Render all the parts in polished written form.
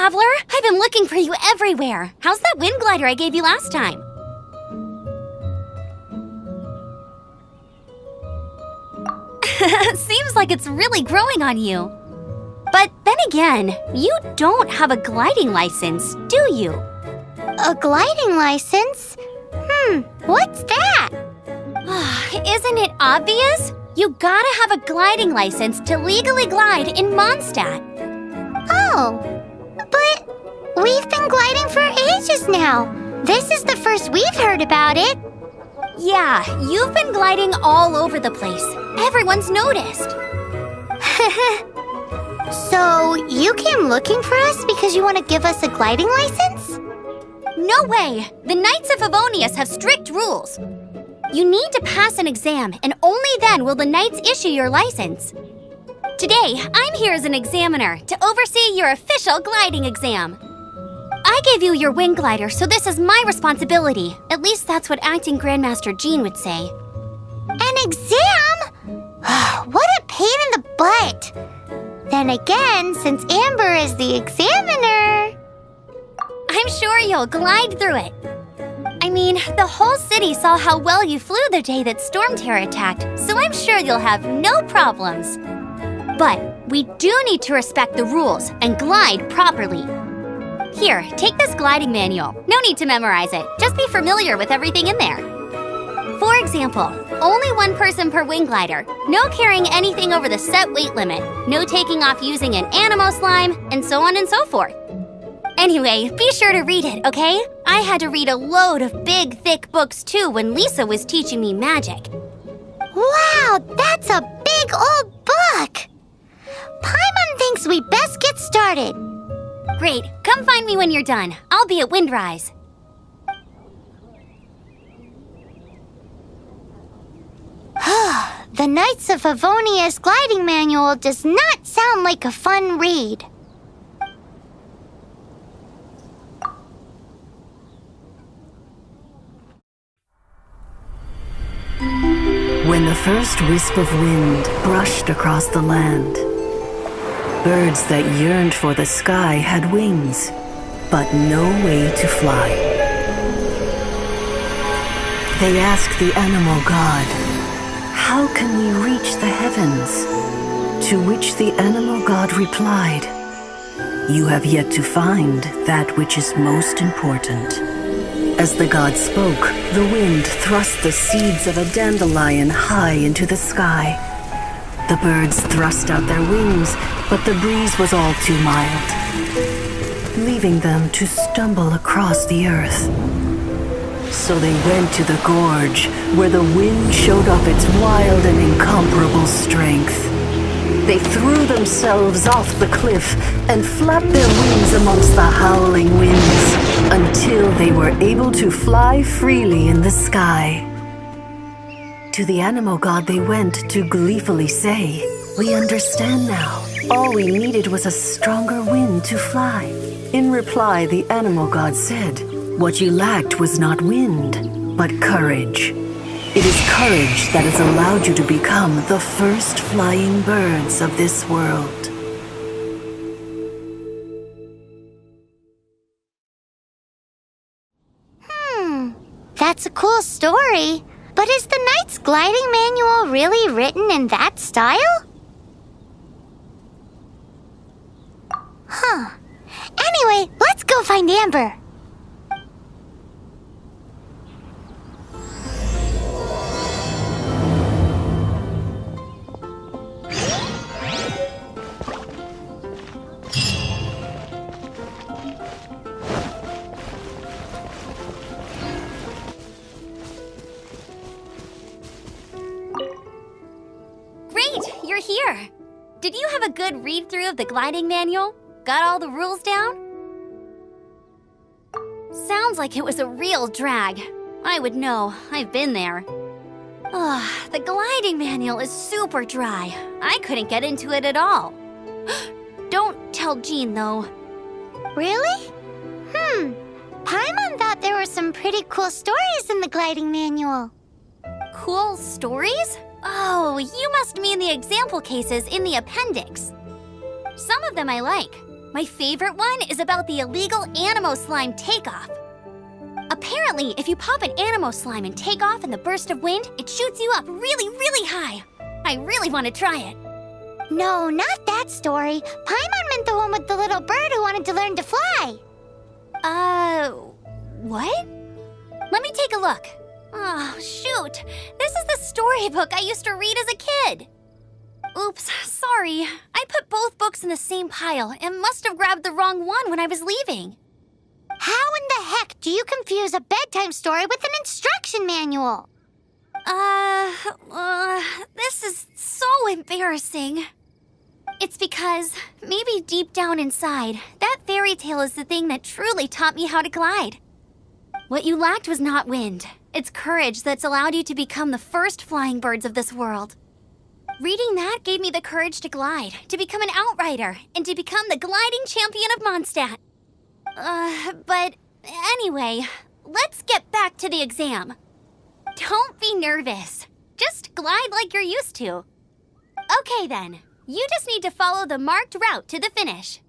traveler! I've been looking for you everywhere. How's that wind glider I gave you last time? Seems like it's really growing on you. But then again, you don't have a gliding license, do you? A gliding license? What's that? Isn't it obvious? You gotta have a gliding license to legally glide in Mondstadt. Oh, but we've been gliding for ages now. This is the first we've heard about it. Yeah, you've been gliding all over the place. Everyone's noticed. So, you came looking for us because you want to give us a gliding license? No way! The Knights of Favonius have strict rules. You need to pass an exam, and only then will the Knights issue your license. Today, I'm here as an examiner to oversee your official gliding exam. I gave you your wing glider, so this is my responsibility. At least that's what Acting Grandmaster Jean would say. An exam? What a pain in the butt! Then again, since Amber is the examiner... I'm sure you'll glide through it. I mean, the whole city saw how well you flew the day that Storm Terror attacked, so I'm sure you'll have no problems. But we do need to respect the rules and glide properly. Here, take this gliding manual. No need to memorize it. Just be familiar with everything in there. For example, only one person per wing glider, no carrying anything over the set weight limit, no taking off using an animo slime, and so on and so forth. Anyway, be sure to read it, okay? I had to read a load of big, thick books too when Lisa was teaching me magic. Wow, that's a big old book! Paimon thinks we best get started. Great, come find me when you're done. I'll be at Windrise. The Knights of Favonius gliding manual does not sound like a fun read. When the first wisp of wind brushed across the land, birds that yearned for the sky had wings, but no way to fly. They asked the animal god, "How can we reach the heavens?" To which the animal god replied, "You have yet to find that which is most important." As the god spoke, the wind thrust the seeds of a dandelion high into the sky. The birds thrust out their wings, but the breeze was all too mild, leaving them to stumble across the earth. So they went to the gorge, where the wind showed off its wild and incomparable strength. They threw themselves off the cliff and flapped their wings amongst the howling winds until they were able to fly freely in the sky. To the animal god they went to gleefully say, "We understand now. All we needed was a stronger wind to fly." In reply, the animal god said, "What you lacked was not wind, but courage. It is courage that has allowed you to become the first flying birds of this world." That's a cool story. But is the Knight's gliding manual really written in that style? Anyway, let's go find Amber. You're here. Did you have a good read-through of the gliding manual? Got all the rules down? Sounds like it was a real drag. I would know. I've been there. The gliding manual is super dry. I couldn't get into it at all. Don't tell Jean, though. Really? Paimon thought there were some pretty cool stories in the gliding manual. Cool stories? Oh, you must mean the example cases in the appendix. Some of them I like. My favorite one is about the illegal Animo slime takeoff. Apparently, if you pop an Animo slime and take off in the burst of wind, it shoots you up really, really high. I really want to try it. No, not that story. Paimon meant the one with the little bird who wanted to learn to fly. What? Let me take a look. Oh, shoot. This is the storybook I used to read as a kid. Oops, sorry. I put both books in the same pile and must have grabbed the wrong one when I was leaving. How in the heck do you confuse a bedtime story with an instruction manual? This is so embarrassing. It's because, maybe deep down inside, that fairy tale is the thing that truly taught me how to glide. What you lacked was not wind. It's courage that's allowed you to become the first flying birds of this world. Reading that gave me the courage to glide, to become an outrider, and to become the gliding champion of Mondstadt. But anyway, let's get back to the exam. Don't be nervous. Just glide like you're used to. Okay then, you just need to follow the marked route to the finish.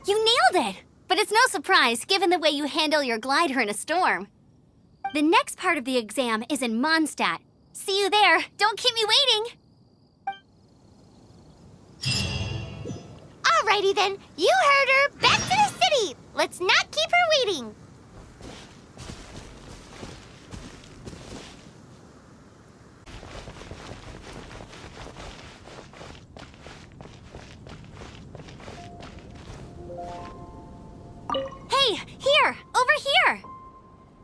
You nailed it! But it's no surprise given the way you handle your glider in a storm. The next part of the exam is in Mondstadt. See you there. Don't keep me waiting. Alrighty then, you heard her. Back to the city. Let's not keep her waiting. Hey, here! Over here!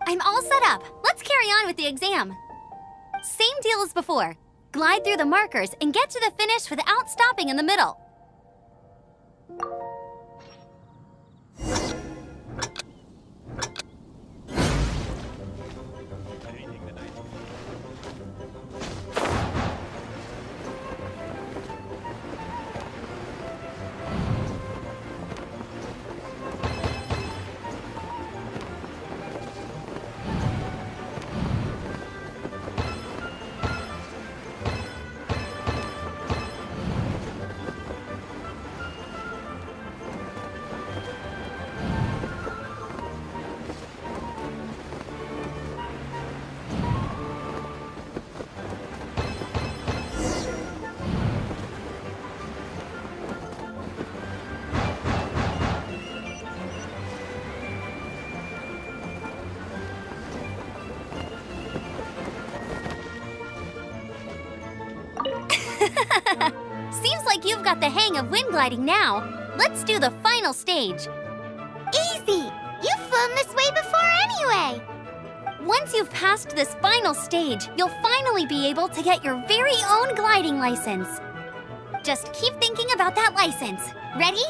I'm all set up. Let's carry on with the exam. Same deal as before. Glide through the markers and get to the finish without stopping in the middle. Seems like you've got the hang of wind gliding now. Let's do the final stage. Easy! You've flown this way before anyway. Once you've passed this final stage, you'll finally be able to get your very own gliding license. Just keep thinking about that license. Ready?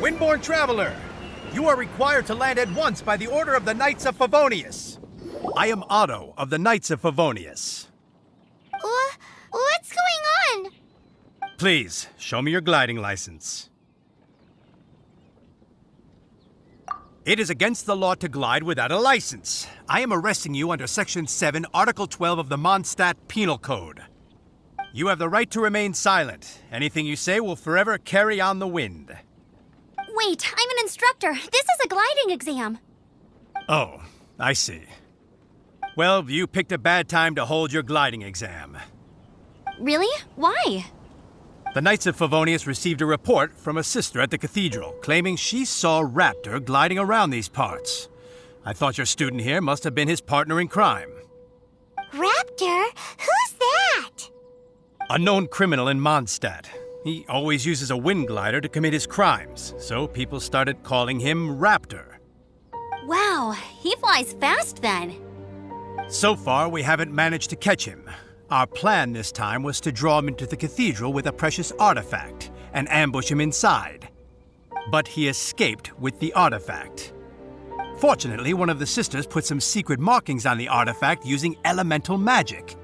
Windborn Traveler, you are required to land at once by the order of the Knights of Favonius. I am Otto of the Knights of Favonius. What's going on? Please, show me your gliding license. It is against the law to glide without a license. I am arresting you under Section 7, Article 12 of the Mondstadt Penal Code. You have the right to remain silent. Anything you say will forever carry on the wind. Wait, I'm an instructor. This is a gliding exam. Oh, I see. Well, you picked a bad time to hold your gliding exam. Really? Why? The Knights of Favonius received a report from a sister at the cathedral claiming she saw Raptor gliding around these parts. I thought your student here must have been his partner in crime. Raptor? Who's that? A known criminal in Mondstadt. He always uses a wind glider to commit his crimes, so people started calling him Raptor. Wow, he flies fast then. So far, we haven't managed to catch him. Our plan this time was to draw him into the cathedral with a precious artifact and ambush him inside. But he escaped with the artifact. Fortunately, one of the sisters put some secret markings on the artifact using elemental magic.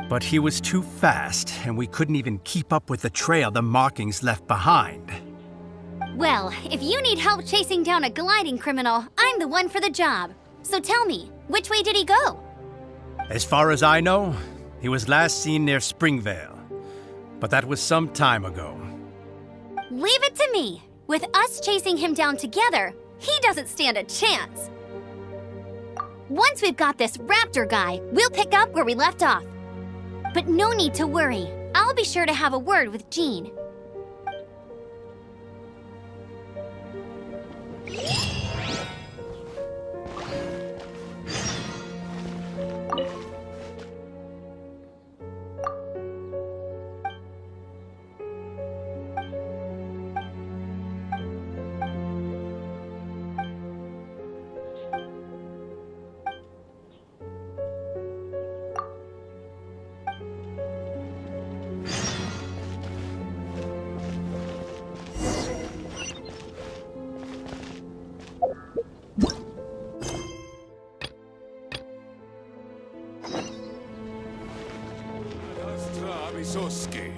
But he was too fast, and we couldn't even keep up with the trail the markings left behind. Well, if you need help chasing down a gliding criminal, I'm the one for the job. So tell me, which way did he go? As far as I know, he was last seen near Springvale. But that was some time ago. Leave it to me. With us chasing him down together, he doesn't stand a chance. Once we've got this Raptor guy, we'll pick up where we left off. But no need to worry. I'll be sure to have a word with Jean. Wysoki.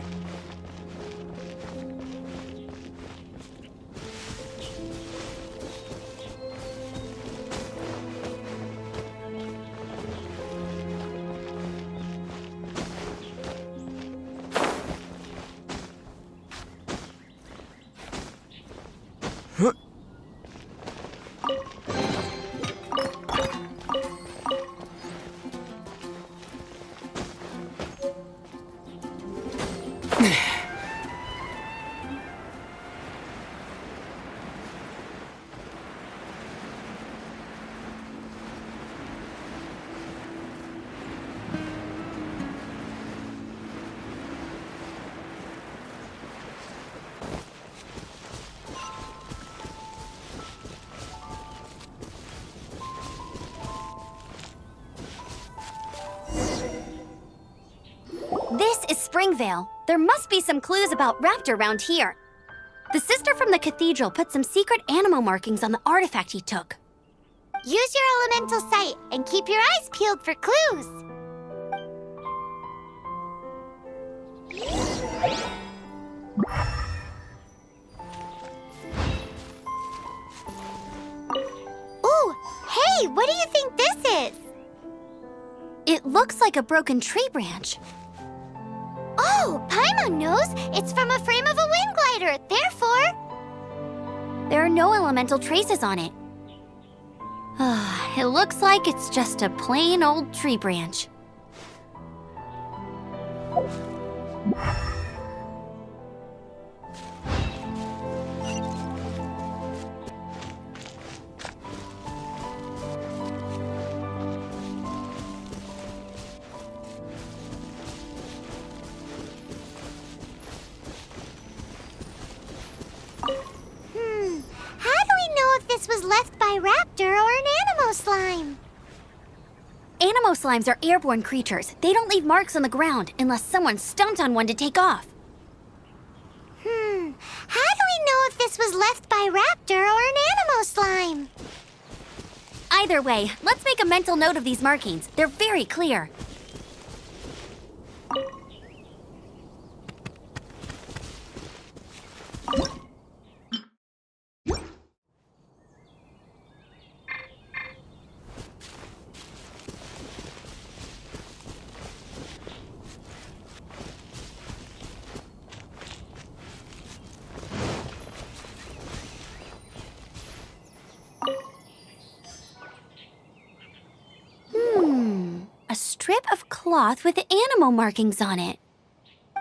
This is Springvale. There must be some clues about Raptor around here. The sister from the cathedral put some secret animal markings on the artifact he took. Use your elemental sight and keep your eyes peeled for clues. Ooh, hey, what do you think this is? It looks like a broken tree branch. Oh, Paimon knows. It's from a frame of a wind glider. Therefore, There are no elemental traces on it. It looks like it's just a plain old tree branch. how do we know if this was left by Raptor or an Animo slime? Animo slimes are airborne creatures. They don't leave marks on the ground unless someone stomped on one to take off. How do we know if this this was left by Raptor or an Animo slime. Either way, let's make a mental note of these markings. They're very clear. A strip of cloth with Animo markings on it.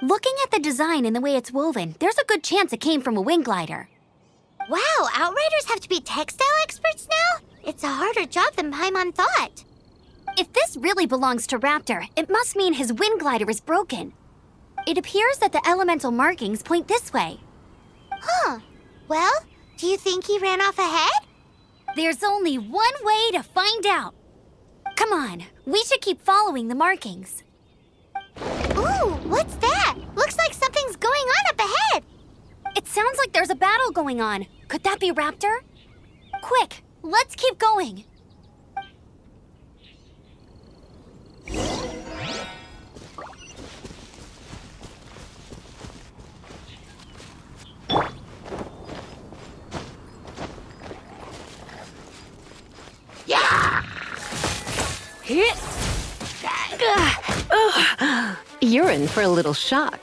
Looking at the design and the way it's woven, there's a good chance it came from a wing glider. Wow, Outriders have to be textile experts now? It's a harder job than Paimon thought. If this really belongs to Raptor, it must mean his wind glider is broken. It appears that the elemental markings point this way. Huh. Well, do you think he ran off ahead? There's only one way to find out. Come on, we should keep following the markings. Ooh, what's that? Looks like something's going on up ahead. It sounds like there's a battle going on. Could that be Raptor? Quick, let's keep going. You're in for a little shock.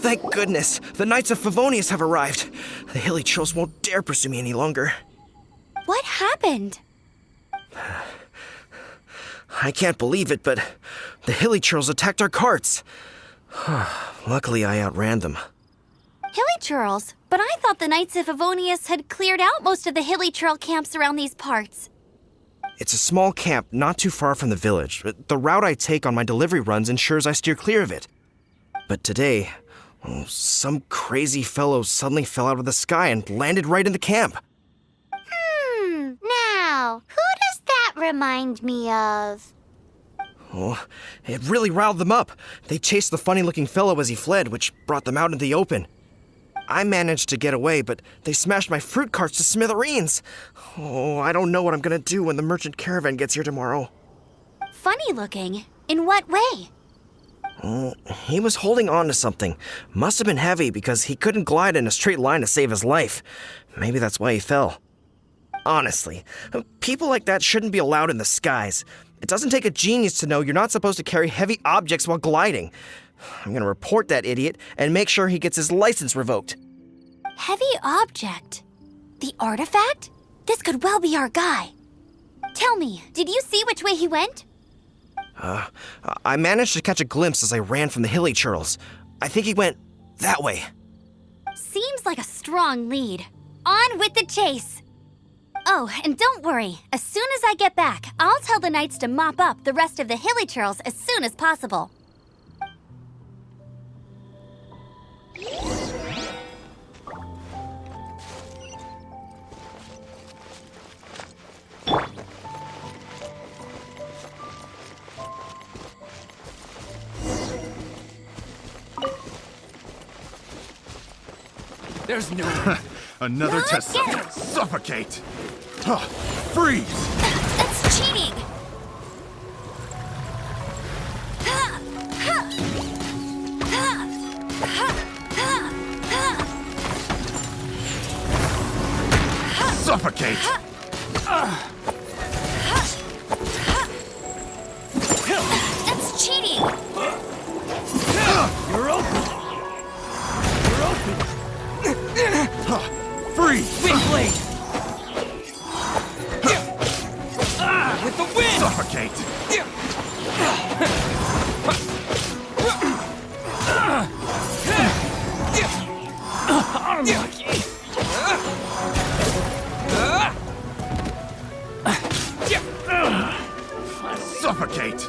Thank goodness, the Knights of Favonius have arrived. The hilly trolls won't dare pursue me any longer. What happened? I can't believe it, but the hilly trolls attacked our carts. Luckily, I outran them. Hilly churls? But I thought the Knights of Favonius had cleared out most of the hilly churl camps around these parts. It's a small camp not too far from the village. The route I take on my delivery runs ensures I steer clear of it. But today, some crazy fellow suddenly fell out of the sky and landed right in the camp. Now, who does that remind me of? Oh, it really riled them up. They chased the funny-looking fellow as he fled, which brought them out into the open. I managed to get away, but they smashed my fruit carts to smithereens. Oh, I don't know what I'm gonna do when the merchant caravan gets here tomorrow. Funny looking? In what way? He was holding on to something. Must have been heavy because he couldn't glide in a straight line to save his life. Maybe that's why he fell. Honestly, people like that shouldn't be allowed in the skies. It doesn't take a genius to know you're not supposed to carry heavy objects while gliding. I'm gonna report that idiot and make sure he gets his license revoked. Heavy object? The artifact? This could well be our guy. Tell me, did you see which way he went? I managed to catch a glimpse as I ran from the hilly churls. I think he went that way. Seems like a strong lead. On with the chase! Oh, and don't worry. As soon as I get back, I'll tell the knights to mop up the rest of the hilly churls as soon as possible. There's no another Not test. yet. Suffocate. Freeze. That's cheating! Suffocate. That's cheating! You're open. You're open. Freeze. Wind blade! With the wind! Suffocate. Suffocate!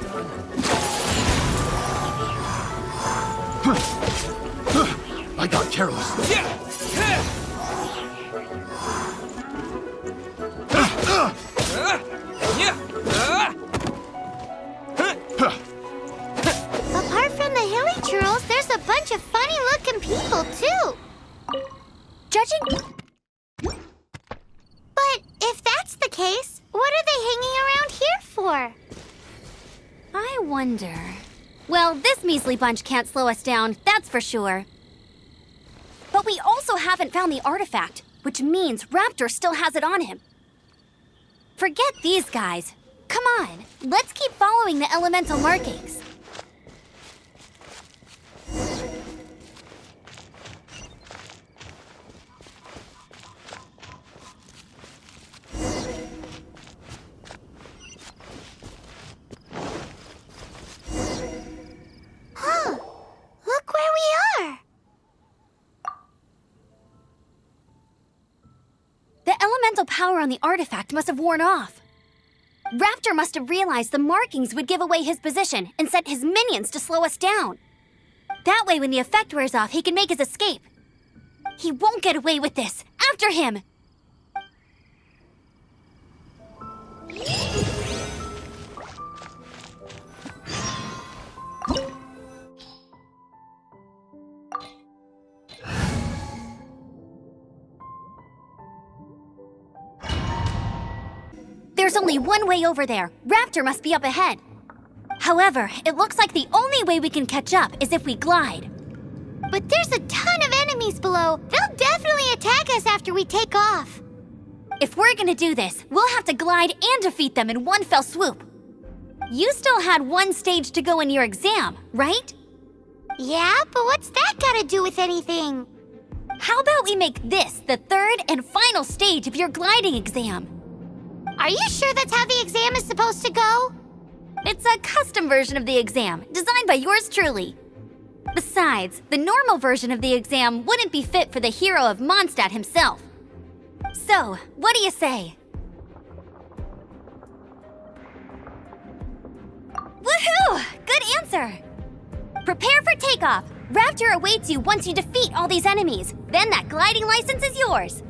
I got careless. Apart from the hilly churls, there's a bunch of funny-looking people, too. Judging... But if that's the case, what are they hanging around here for? I wonder... Well, this measly bunch can't slow us down, that's for sure. But we also haven't found the artifact, which means Raptor still has it on him. Forget these guys. Come on, let's keep following the elemental markings. Look where we are. The elemental power on the artifact must have worn off. Raptor must have realized the markings would give away his position and sent his minions to slow us down. That way, when the effect wears off, he can make his escape. He won't get away with this. After him! There's only one way over there. Raptor must be up ahead. However, it looks like the only way we can catch up is if we glide. But there's a ton of enemies below. They'll definitely attack us after we take off. If we're gonna do this, we'll have to glide and defeat them in one fell swoop. You still had one stage to go in your exam, right? Yeah, but what's that got to do with anything? How about we make this the third and final stage of your gliding exam? Are you sure that's how the exam is supposed to go? It's a custom version of the exam, designed by yours truly. Besides, the normal version of the exam wouldn't be fit for the hero of Mondstadt himself. So, what do you say? Woohoo! Good answer! Prepare for takeoff. Raptor awaits you once you defeat all these enemies. Then that gliding license is yours.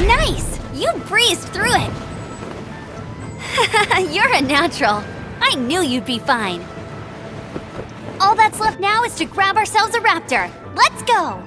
Nice! You breezed through it! You're a natural. I knew you'd be fine. All that's left now is to grab ourselves a raptor. Let's go!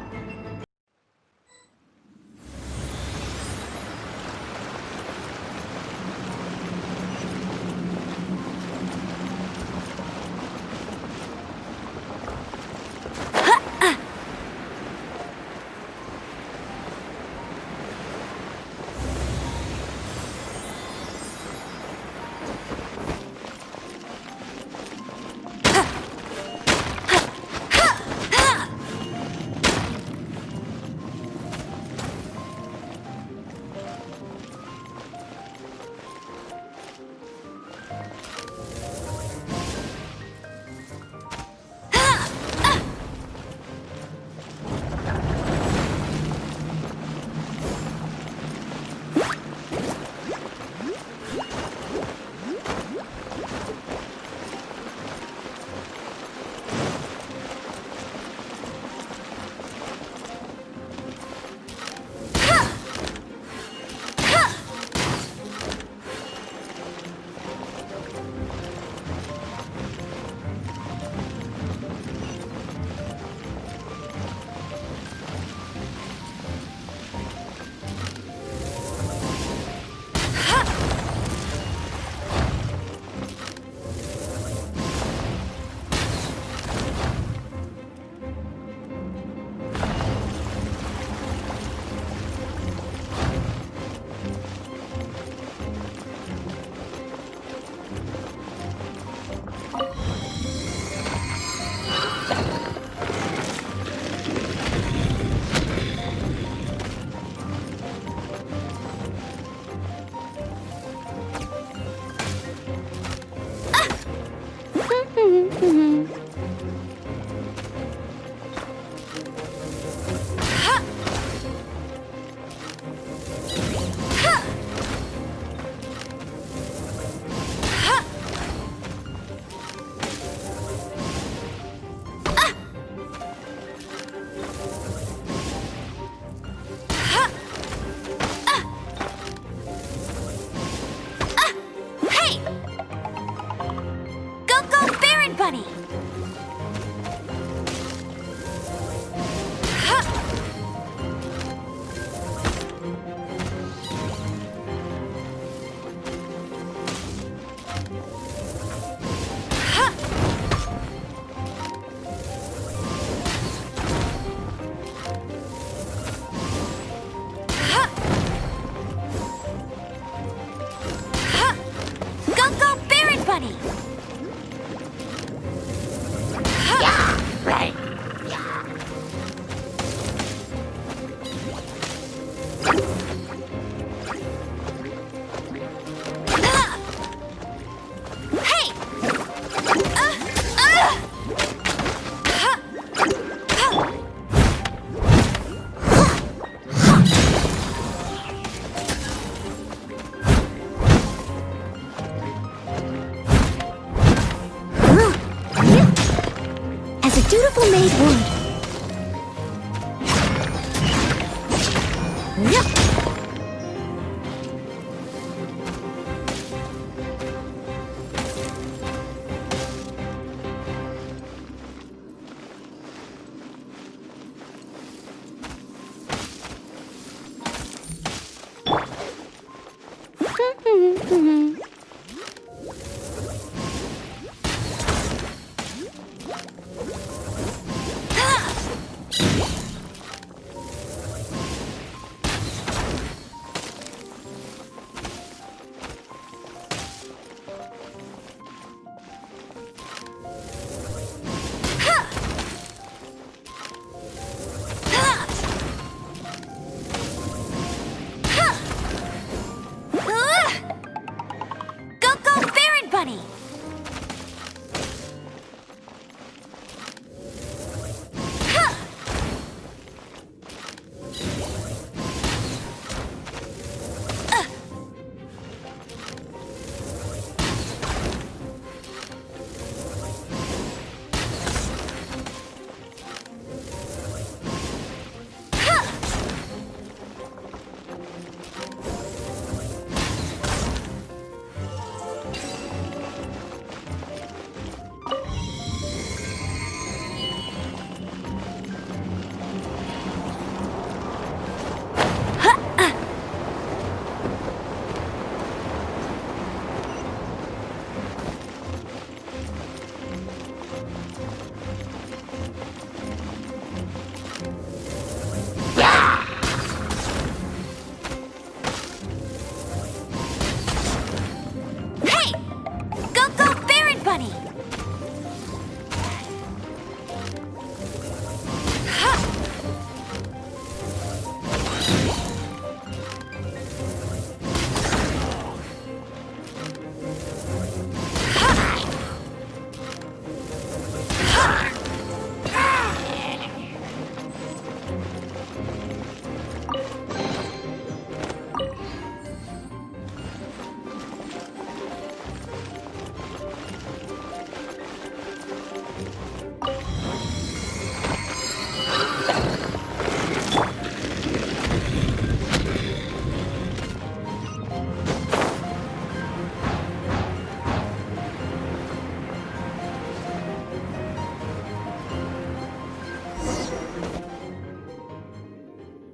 Hey! Go, go, Baron Bunny! Go, go, Baron Bunny! Right. Hey! As a dutiful maid would. Go, go, Baron Bunny! Hey! Go, go, Baron Bunny!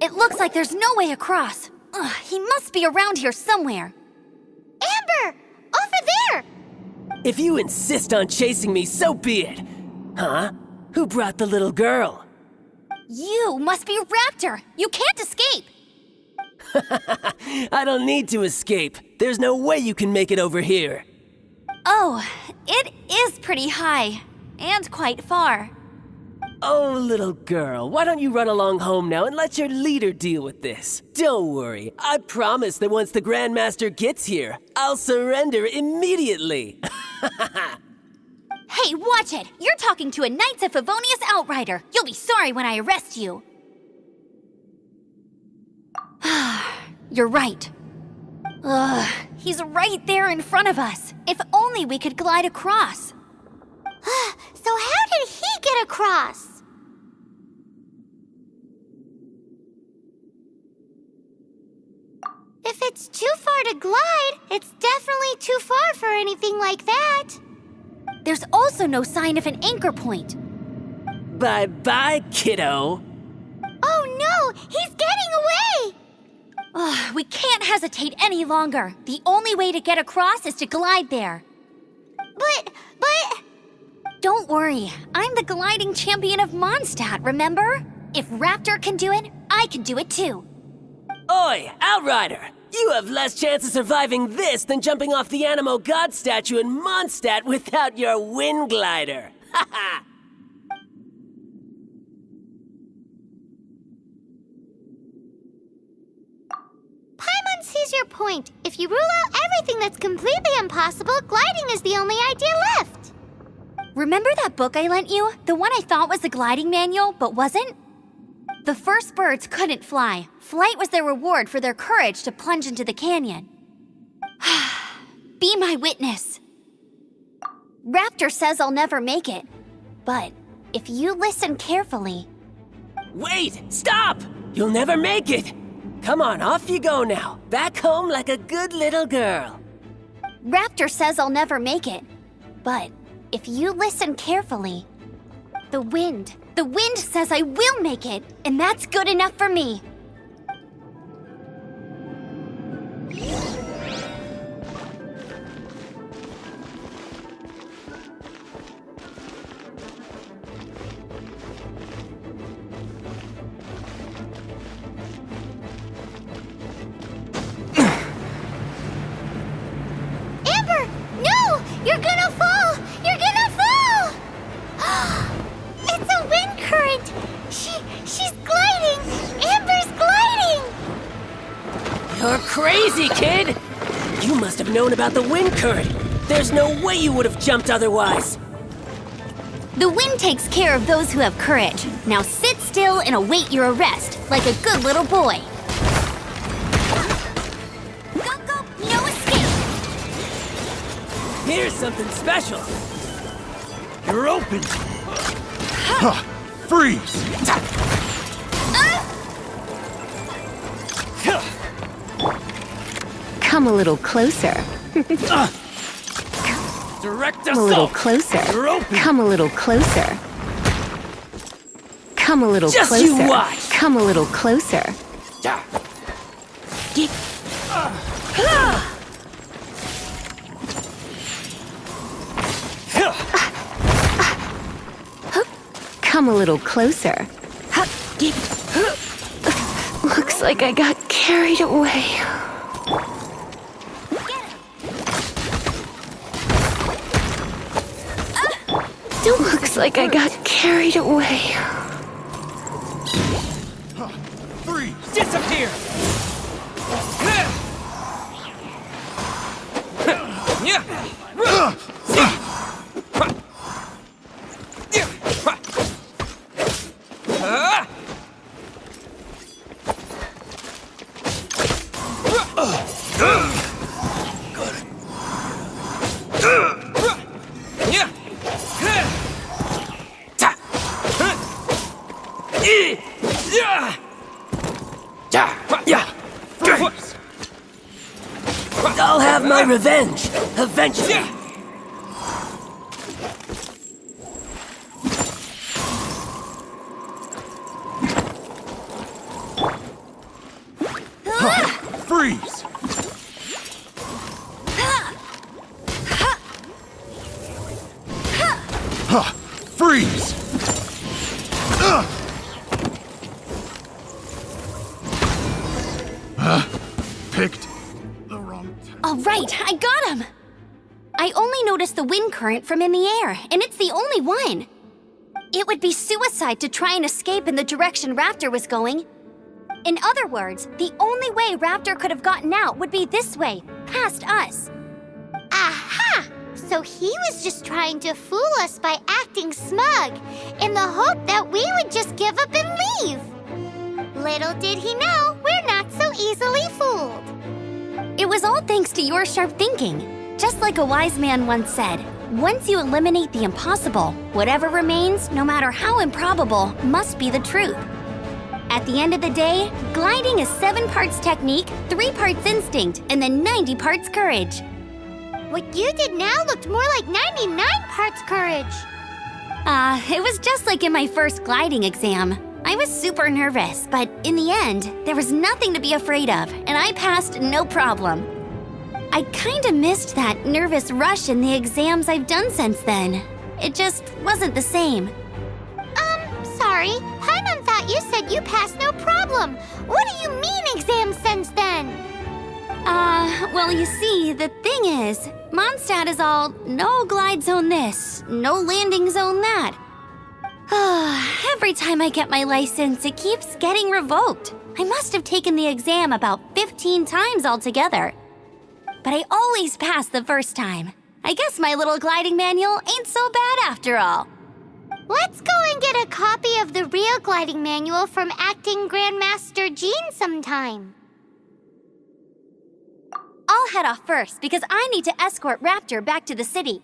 It looks like there's no way across. Ugh, he must be around here somewhere. Amber! Over there! If you insist on chasing me, so be it. Huh? Who brought the little girl? You must be Raptor. You can't escape. I don't need to escape. There's no way you can make it over here. Oh, it is pretty high. And quite far. Oh, little girl, why don't you run along home now and let your leader deal with this? Don't worry, I promise that once the Grandmaster gets here, I'll surrender immediately. Hey, Hey, watch it! You're talking to a Knights of Favonius outrider. You'll be sorry when I arrest you. You're right. Ugh, he's right there in front of us. If only we could glide across. So how did he get across? If it's too far to glide, it's definitely too far for anything like that. There's also no sign of an anchor point. Bye-bye, kiddo. Oh no, he's getting away! Ugh, we can't hesitate any longer. The only way to get across is to glide there. But... Don't worry, I'm the gliding champion of Mondstadt, remember? If Raptor can do it, I can do it too. Oi, Outrider! You have less chance of surviving this than jumping off the Animo God statue in Mondstadt without your wind glider. Ha ha! Paimon sees your point. If you rule out everything that's completely impossible, gliding is the only idea left. Remember that book I lent you? The one I thought was the gliding manual, but wasn't? The first birds couldn't fly. Flight was their reward for their courage to plunge into the canyon. Be my witness. Raptor says I'll never make it. But if you listen carefully... Wait! Stop! You'll never make it! Come on, off you go now. Back home like a good little girl. Raptor says I'll never make it. But if you listen carefully... The wind says I will make it, and that's good enough for me. Amber! No! You're gonna fall! You're gonna fall! It's a wind current! She's gliding! Amber's gliding! You're crazy, kid! You must have known about the wind current. There's no way you would have jumped otherwise. The wind takes care of those who have courage. Now sit still and await your arrest, like a good little boy. Go, go, no escape! Here's something special. You're open! Huh. Freeze! Come a little closer. Direct Come a little assault! closer. You're open! Come a little closer. Come a little Just closer. you watch. Come a little closer. Come a little closer. Looks like I got carried away. Looks like I got carried away. Freeze! Disappear! I'll have my revenge, eventually. Freeze! Freeze! Picked the wrong time. All right, I got him! I only noticed the wind current from in the air, and it's the only one. It would be suicide to try and escape in the direction Raptor was going. In other words, the only way Raptor could have gotten out would be this way, past us. Aha! So So he was just trying to fool us by acting smug, in the hope that we would just give up and leave. Little did he know, we're not so easily fooled. It was all thanks to your sharp thinking. Just like a wise man once said, once you eliminate the impossible, whatever remains, no matter how improbable, must be the truth. At the end of the day, gliding is 7 parts technique, 3 parts instinct, and then 90 parts courage. What you did now looked more like 99 parts courage. It was just like in my first gliding exam. I was super nervous, but in the end, there was nothing to be afraid of, and I passed no problem. I kinda missed that nervous rush in the exams I've done since then. It just wasn't the same. Sorry, Paimon thought you said you passed no problem. What do you mean exams since then? Well, you see, the thing is, Mondstadt is all no glide zone this, no landing zone that. Every time I get my license, it keeps getting revoked. I must have taken the exam about 15 times altogether. But I always pass the first time. I guess my little gliding manual ain't so bad after all. Let's go and get a copy of the real gliding manual from Acting Grandmaster Jean sometime. I'll head off first because I need to escort Raptor back to the city.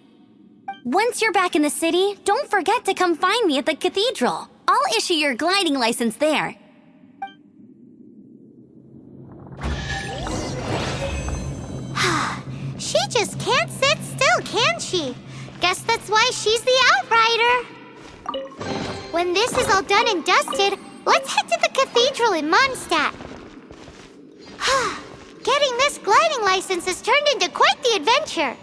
Once you're back in the city, don't forget to come find me at the cathedral. I'll issue your gliding license there. She just can't sit still, can she? Guess that's why she's the Outrider. When this is all done and dusted, let's head to the cathedral in Mondstadt. Getting this gliding license has turned into quite the adventure.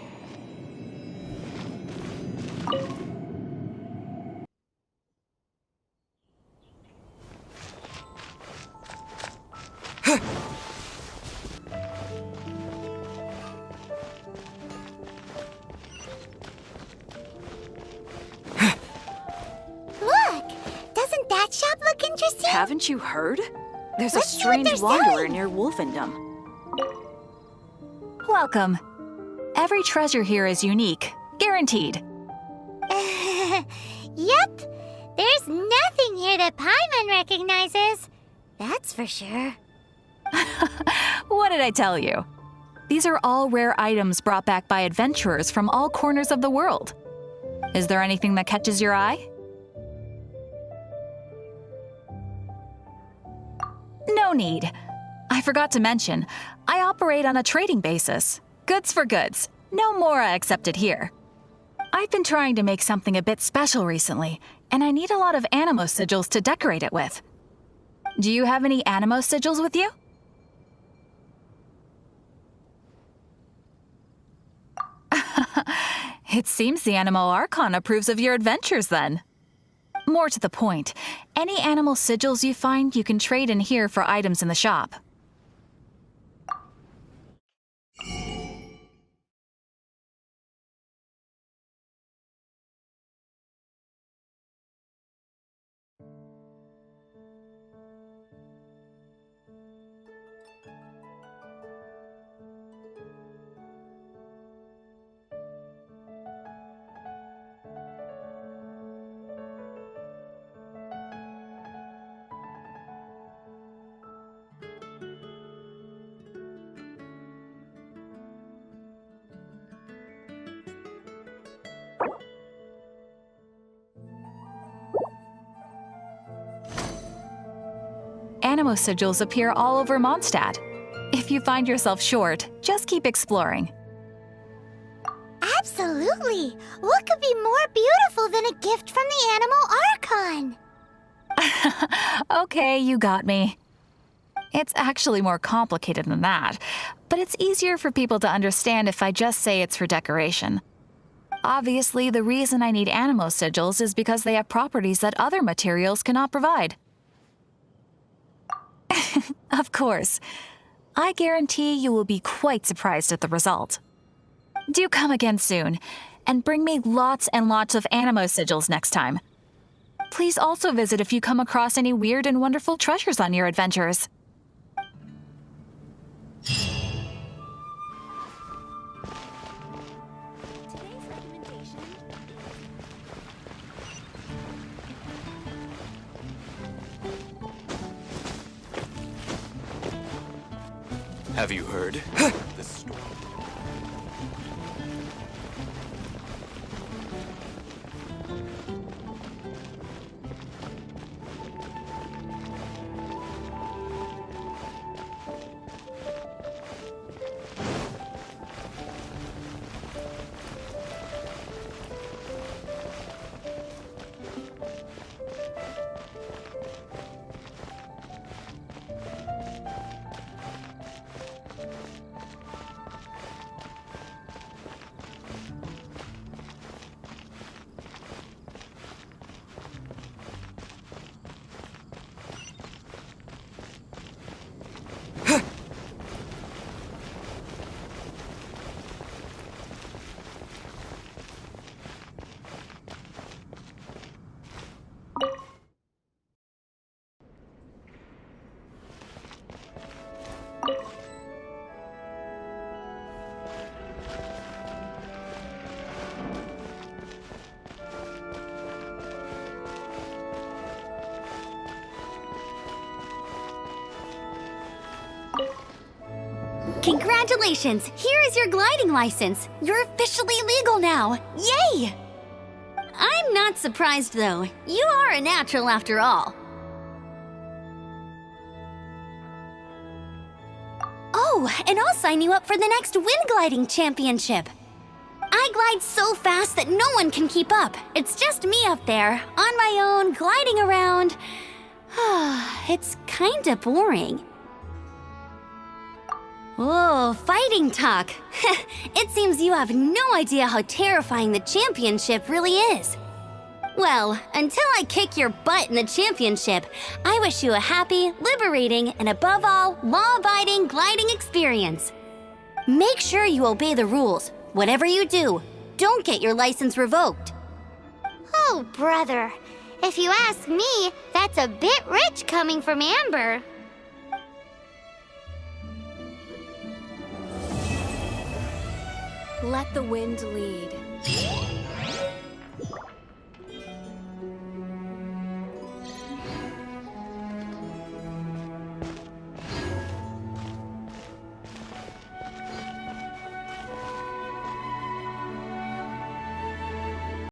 Look, doesn't that shop look interesting? Haven't you heard? There's a Let's see what strange they're wanderer selling. near Wolfendom. Welcome. Every treasure here is unique, guaranteed. Yep, there's nothing here that Paimon recognizes. That's for sure. What did I tell you? These are all rare items brought back by adventurers from all corners of the world. Is there anything that catches your eye? No need. I forgot to mention, I operate on a trading basis. Goods for goods. No Mora accepted here. I've been trying to make something a bit special recently, and I need a lot of animo sigils to decorate it with. Do you have any animo sigils with you? It seems the Animo Archon approves of your adventures then. More to the point, any animal sigils you find you can trade in here for items in the shop. Animo sigils appear all over Mondstadt. If you find yourself short, just keep exploring. Absolutely. What could be more beautiful than a gift from the Animal Archon? Okay, you got me. It's actually more complicated than that, but it's easier for people to understand if I just say it's for decoration. Obviously, the reason I need animo sigils is because they have properties that other materials cannot provide. Of course. I guarantee you will be quite surprised at the result. Do come again soon, and bring me lots and lots of animo sigils next time. Please also visit if you come across any weird and wonderful treasures on your adventures. Today's Have you heard? The storm. Congratulations! Here is your gliding license. You're officially legal now. Yay! I'm not surprised, though. You are a natural after all. Oh, and I'll sign you up for the next wind gliding championship. I glide so fast that no one can keep up. It's just me up there, on my own, gliding around. It's kinda boring. Oh, fighting talk. It seems you have no idea how terrifying the championship really is. Well, until I kick your butt in the championship, I wish you a happy, liberating, and above all, law-abiding gliding experience. Make sure you obey the rules. Whatever you do, don't get your license revoked. Oh, brother. If you ask me, that's a bit rich coming from Amber. Let the wind lead.